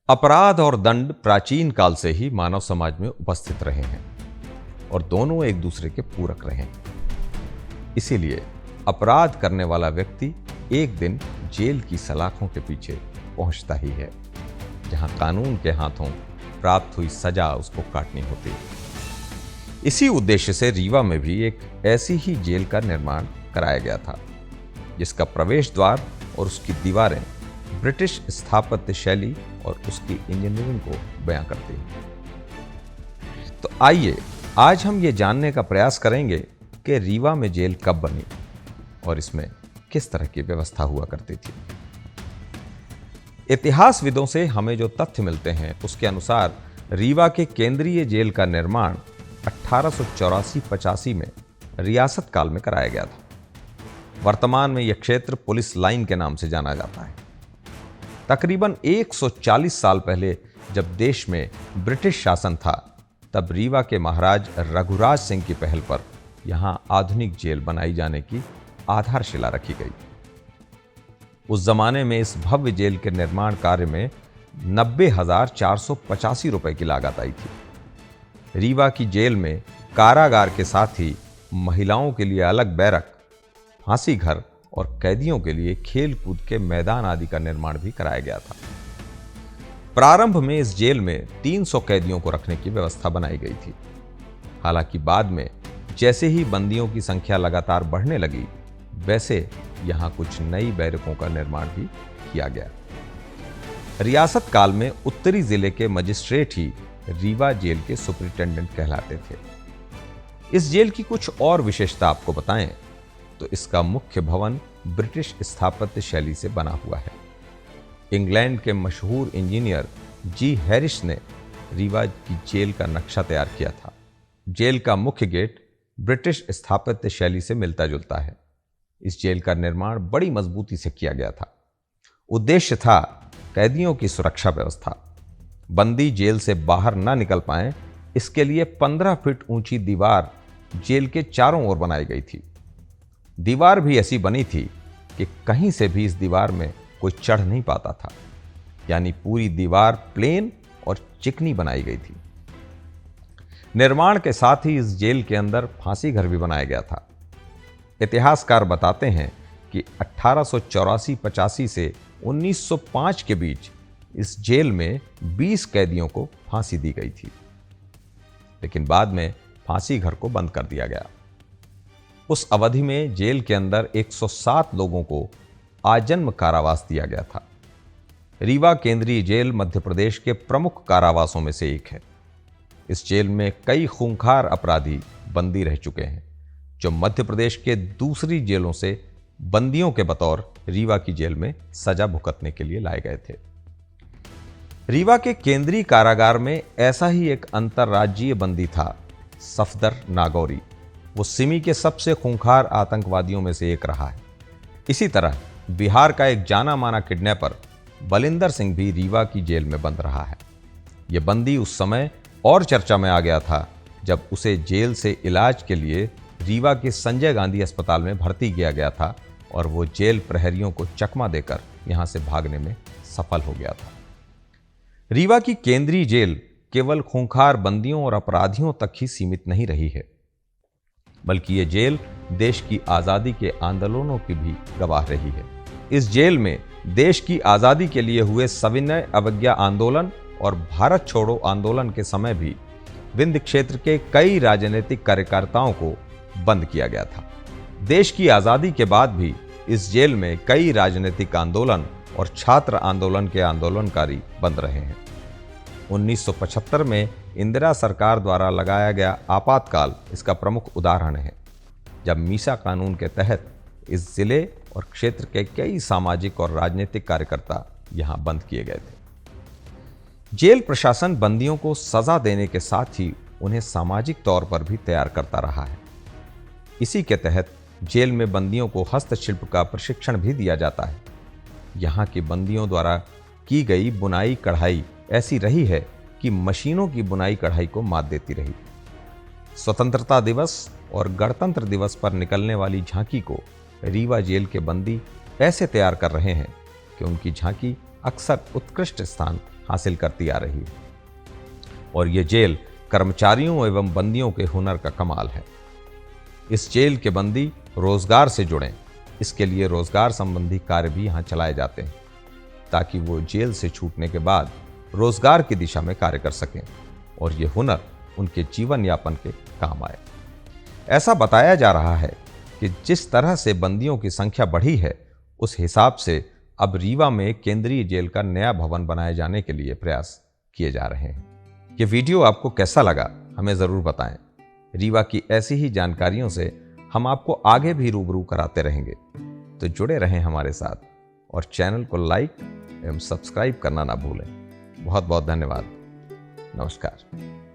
अपराध और दंड प्राचीन काल से ही मानव समाज में उपस्थित रहे हैं और दोनों एक दूसरे के पूरक रहे हैं। इसीलिए अपराध करने वाला व्यक्ति एक दिन जेल की सलाखों के पीछे पहुंचता ही है, जहां कानून के हाथों प्राप्त हुई सजा उसको काटनी होती है। इसी उद्देश्य से रीवा में भी एक ऐसी ही जेल का निर्माण कराया गया था, जिसका प्रवेश द्वार और उसकी दीवारें ब्रिटिश स्थापत्य शैली और उसकी इंजीनियरिंग को बयां करती हैं। तो आइए आज हम ये जानने का प्रयास करेंगे कि रीवा में जेल कब बनी और इसमें किस तरह की व्यवस्था हुआ करती थी। इतिहासविदों से हमें जो तथ्य मिलते हैं उसके अनुसार रीवा के केंद्रीय जेल का निर्माण 1884-85 में रियासत काल में कराया गया था। वर्तमान में यह क्षेत्र पुलिस लाइन के नाम से जाना जाता है। तकरीबन 140 साल पहले जब देश में ब्रिटिश शासन था, तब रीवा के महाराज रघुराज सिंह की पहल पर यहां आधुनिक जेल बनाई जाने की आधारशिला रखी गई। उस जमाने में इस भव्य जेल के निर्माण कार्य में 90,485 रुपए की लागत आई थी। रीवा की जेल में कारागार के साथ ही महिलाओं के लिए अलग बैरक, फांसी घर और कैदियों के लिए खेल कूद के मैदान आदि का निर्माण भी कराया गया था। प्रारंभ में इस जेल में 300 कैदियों को रखने की व्यवस्था बनाई गई थी। हालांकि बाद में जैसे ही बंदियों की संख्या लगातार बढ़ने लगी, वैसे यहां कुछ नई बैरकों का निर्माण भी किया गया। रियासत काल में उत्तरी जिले के मजिस्ट्रेट ही रीवा जेल के सुपरिटेंडेंट कहलाते थे। इस जेल की कुछ और विशेषता आपको बताएं तो इसका मुख्य भवन ब्रिटिश स्थापत्य शैली से बना हुआ है। इंग्लैंड के मशहूर इंजीनियर जी हैरिस ने रीवा की जेल का नक्शा तैयार किया था। जेल का मुख्य गेट ब्रिटिश स्थापत्य शैली से मिलता जुलता है। इस जेल का निर्माण बड़ी मजबूती से किया गया था। उद्देश्य था कैदियों की सुरक्षा व्यवस्था। बंदी जेल से बाहर न निकल पाएं, इसके लिए 15 फीट ऊंची दीवार जेल के चारों ओर बनाई गई थी। दीवार भी ऐसी बनी थी कि कहीं से भी इस दीवार में कोई चढ़ नहीं पाता था, यानी पूरी दीवार प्लेन और चिकनी बनाई गई थी। निर्माण के साथ ही इस जेल के अंदर फांसी घर भी बनाया गया था। इतिहासकार बताते हैं कि 1884-85 से 1905 के बीच इस जेल में 20 कैदियों को फांसी दी गई थी, लेकिन बाद में फांसी घर को बंद कर दिया गया। उस अवधि में जेल के अंदर 107 लोगों को आजन्म कारावास दिया गया था। रीवा केंद्रीय जेल मध्य प्रदेश के प्रमुख कारावासों में से एक है। इस जेल में कई खूंखार अपराधी बंदी रह चुके हैं, जो मध्य प्रदेश के दूसरी जेलों से बंदियों के बतौर रीवा की जेल में सजा भुगतने के लिए लाए गए थे। रीवा के केंद्रीय कारागार में ऐसा ही एक अंतर्राज्यीय बंदी था, सफदर नागौरी। वो सिमी के सबसे खूंखार आतंकवादियों में से एक रहा है। इसी तरह बिहार का एक जाना माना किडनैपर बलिंदर सिंह भी रीवा की जेल में बंद रहा है। यह बंदी उस समय और चर्चा में आ गया था जब उसे जेल से इलाज के लिए रीवा के संजय गांधी अस्पताल में भर्ती किया गया था और वो जेल प्रहरियों को चकमा देकर यहां से भागने में सफल हो गया था। रीवा की केंद्रीय जेल केवल खूंखार बंदियों और अपराधियों तक ही सीमित नहीं रही है, बल्कि ये जेल देश की आज़ादी के आंदोलनों की भी गवाह रही है। इस जेल में देश की आज़ादी के लिए हुए सविनय अवज्ञा आंदोलन और भारत छोड़ो आंदोलन के समय भी विंध्य क्षेत्र के कई राजनीतिक कार्यकर्ताओं को बंद किया गया था। देश की आज़ादी के बाद भी इस जेल में कई राजनीतिक आंदोलन और छात्र आंदोलन के आंदोलनकारी बंद रहे हैं। 1975 में इंदिरा सरकार द्वारा लगाया गया आपातकाल इसका प्रमुख उदाहरण है, जब मीसा कानून के तहत इस जिले और क्षेत्र के कई सामाजिक और राजनीतिक कार्यकर्ता यहां बंद किए गए थे। जेल प्रशासन बंदियों को सजा देने के साथ ही उन्हें सामाजिक तौर पर भी तैयार करता रहा है। इसी के तहत जेल में बंदियों को हस्तशिल्प का प्रशिक्षण भी दिया जाता है। यहाँ की बंदियों द्वारा की गई बुनाई कढ़ाई ऐसी रही है कि मशीनों की बुनाई कढ़ाई को मात देती रही। स्वतंत्रता दिवस और गणतंत्र दिवस पर निकलने वाली झांकी को रीवा जेल के बंदी ऐसे तैयार कर रहे हैं कि उनकी झांकी अक्सर उत्कृष्ट स्थान हासिल करती आ रही है। और ये जेल कर्मचारियों एवं बंदियों के हुनर का कमाल है। इस जेल के बंदी रोजगार से जुड़ें, इसके लिए रोजगार संबंधी कार्य भी यहाँ चलाए जाते हैं, ताकि वो जेल से छूटने के बाद रोजगार की दिशा में कार्य कर सकें और ये हुनर उनके जीवन यापन के काम आए। ऐसा बताया जा रहा है कि जिस तरह से बंदियों की संख्या बढ़ी है, उस हिसाब से अब रीवा में केंद्रीय जेल का नया भवन बनाए जाने के लिए प्रयास किए जा रहे हैं। ये वीडियो आपको कैसा लगा हमें ज़रूर बताएं। रीवा की ऐसी ही जानकारियों से हम आपको आगे भी रूबरू कराते रहेंगे, तो जुड़े रहें हमारे साथ और चैनल को लाइक एवं सब्सक्राइब करना ना भूलें। बहुत बहुत धन्यवाद। नमस्कार।